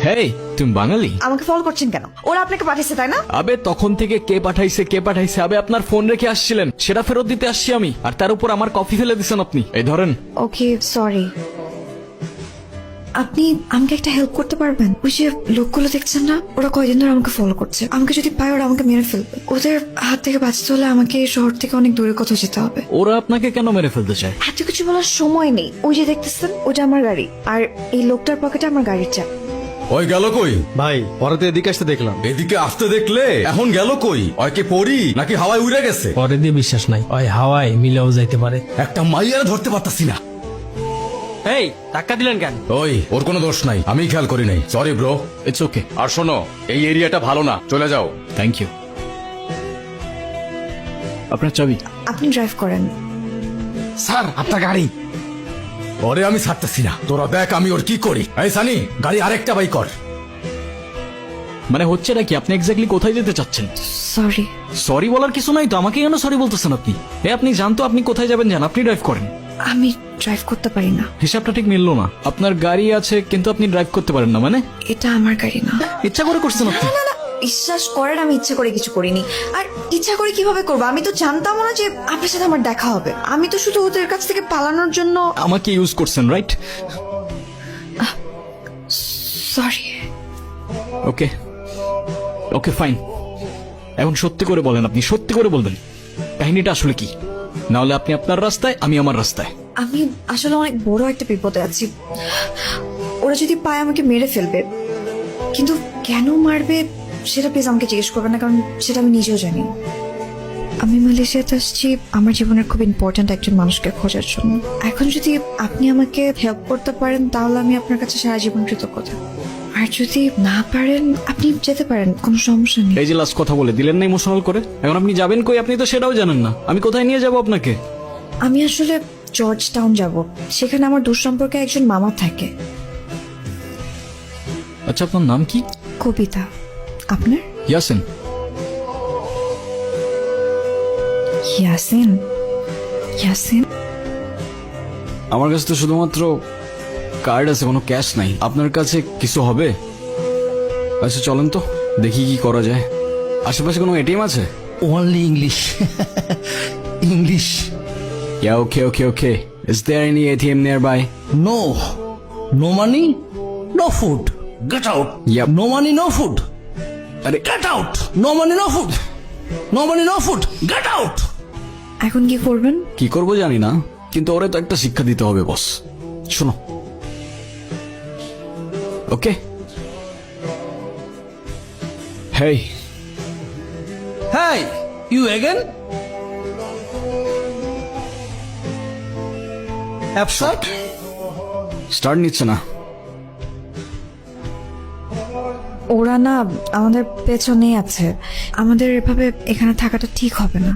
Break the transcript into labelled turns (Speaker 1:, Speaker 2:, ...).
Speaker 1: হেই, তুমি বাঙালি?
Speaker 2: আমাকে ফলো করছেন কেন? ওরা আপনাকে পাঠিয়েছে তাই না?
Speaker 1: আবে তখন থেকে কে পাঠাইছে আবে আপনার ফোন রেখে আসছিলেন, সেটা ফেরত দিতে আসছি আমি, আর তার উপর আমার কফি ফেলে দিছেন আপনি। এই ধরেন।
Speaker 2: ওকে সরি। আপনি আমাকে একটা হেল্প করতে পারবেন? ওই যে লোকগুলো দেখছেন না, ওরা কয়দিন ধরে আমাকে ফলো করছে। আমাকে যদি পায় ওরা আমাকে মেরে ফেলবে। ওদের হাত থেকে বাঁচতে হলে আমাকে এই শহর থেকে অনেক দূরে কোথাও যেতে হবে।
Speaker 1: ওরা আপনাকে কেন মেরে ফেলতে চায়?
Speaker 2: এত কিছু বলার সময় নেই। ওই যে দেখতেছেন, ওটা আমার গাড়ি, আর এই লোকটার পকেটে আমার গাড়ির চাপ।
Speaker 3: ওই গেল কই?
Speaker 4: ভাই পরে তো এদিকে আসতে দেখলাম।
Speaker 3: এদিকে আসতে দেখলে এখন গেল কই? ওই কি পড়ি নাকি হাওয়ায় উড়ে গেছে?
Speaker 5: পরে দিয়ে বিশ্বাস নাই, ওই হাওয়ায় মিলেও যাইতে পারে।
Speaker 3: একটা মাইয়ারা ধরতে পারতাছি না।
Speaker 5: এই ধাক্কা দিলেন কেন?
Speaker 3: ওই ওর কোনো দোষ নাই, আমি খেয়াল করি নাই, সরি ব্রো।
Speaker 1: It's okay.
Speaker 3: আর শোনো, এই এরিয়াটা ভালো না, চলে যাও।
Speaker 1: Thank you. আপনার চাবি?
Speaker 2: আপনি ড্রাইভ করেন।
Speaker 3: স্যার আপনার গাড়ি। ওরে আমি ছাড়তেছি না, তোরা দেখ আমি ওর কি করি। এই সানি, গাড়ি আরেকটা বাই কর।
Speaker 1: মানে হচ্ছে নাকি আপনি এক্স্যাক্টলি কোথায় যেতে চাচ্ছেন?
Speaker 2: সরি।
Speaker 1: সরি বলার কিছু নাই তো, আমাকে কেন সরি বলতেছেন আপনি? আপনি জানতো আপনি কোথায় যাবেন, জান, আপনি ড্রাইভ করেন।
Speaker 2: আমি ড্রাইভ করতে পারি না।
Speaker 1: হিসাবটা ঠিক মিললো না। আপনার গাড়ি আছে কিন্তু আপনি ড্রাইভ করতে পারেন না, মানে?
Speaker 2: এটা আমার গাড়ি না।
Speaker 1: ইচ্ছা করে করছেন আপনি?
Speaker 2: না না, বিশ্বাস করেন আমি ইচ্ছা করে কিছু করিনি। আর ইচ্ছা করে কিভাবে করবো? আমি তো জানতাম না যে আপনার সাথে আমার দেখা হবে। আমি তো শুধু ওদের কাছ থেকে পালানোর জন্য।
Speaker 1: আমাকে ইউজ করছেন, রাইট?
Speaker 2: সরি।
Speaker 1: ওকে ওকে ফাইন। এখন সত্যি করে বলেন, আপনি সত্যি করে বলবেন কাহিনীটা আসলে কি, না হলে আপনি আপনার রাস্তায়, আমি আমার রাস্তায়।
Speaker 2: আমি আসলে অনেক বড় একটা বিপদে আছি। ওরা যদি পায় আমাকে মেরে ফেলবে, কিন্তু কেন মারবে সেটা প্লিজ আমাকে জিজ্ঞেস করবে না, কারণ সেটা আমি নিজেও জানি না। আমি মালয়েশিয়াতে আসছি আমার জীবনের খুব ইম্পর্ট্যান্ট একজন মানুষকে খোঁজার জন্য। এখন যদি আপনি আমাকে হেল্প করতে পারেন তাহলে আমি আপনার কাছে সারা জীবন কৃতজ্ঞ থাকবো। আর যদি না পারেন আপনি যেতে পারেন, কোনো সমস্যা নেই।
Speaker 1: এই যে লাস্ট কথা বলে দিলেন না ইমোশনাল করে, এখন আপনি যাবেন কই? আপনি তো সেটাও জানেন না আমি কোথায় নিয়ে যাব আপনাকে।
Speaker 2: আমি আসলে জর্জ টাউন যাব, সেখানে আমার দূর সম্পর্কে একজন মামা থাকে।
Speaker 1: আচ্ছা আপনার নাম কি?
Speaker 2: কবিতা। আপনার?
Speaker 1: ইয়াসিন।
Speaker 2: ইয়াসিন? ইয়াসিন?
Speaker 1: আমার কাছে তো শুধুমাত্র কার্ড আছে, কোনো ক্যাশ নাই। আপনার কাছে কিছু হবে? আচ্ছা চলেন তো দেখি কি করা যায়। আশেপাশে কোনো এটিএম আছে?
Speaker 5: Only English. English.
Speaker 1: Yeah, okay. Is there any ATM nearby?
Speaker 5: No, no money, no food, get out.
Speaker 1: Yep.
Speaker 5: No money, no food,
Speaker 1: আরে
Speaker 5: get out. No money, no food, no money, no food, get out.
Speaker 2: এখন কি করবেন?
Speaker 1: কি করবো জানি না, কিন্তু ওরে তো একটা শিক্ষা দিতে হবে বস। শোনো, ওকে? হেই
Speaker 5: হেই, ইউ এগেন? অ্যাপসেট?
Speaker 1: স্টার্ট নিচ্ছে না।
Speaker 2: ওরা না আমাদের পেছনেই আছে। আমাদের এভাবে এখানে থাকাটা ঠিক হবে না।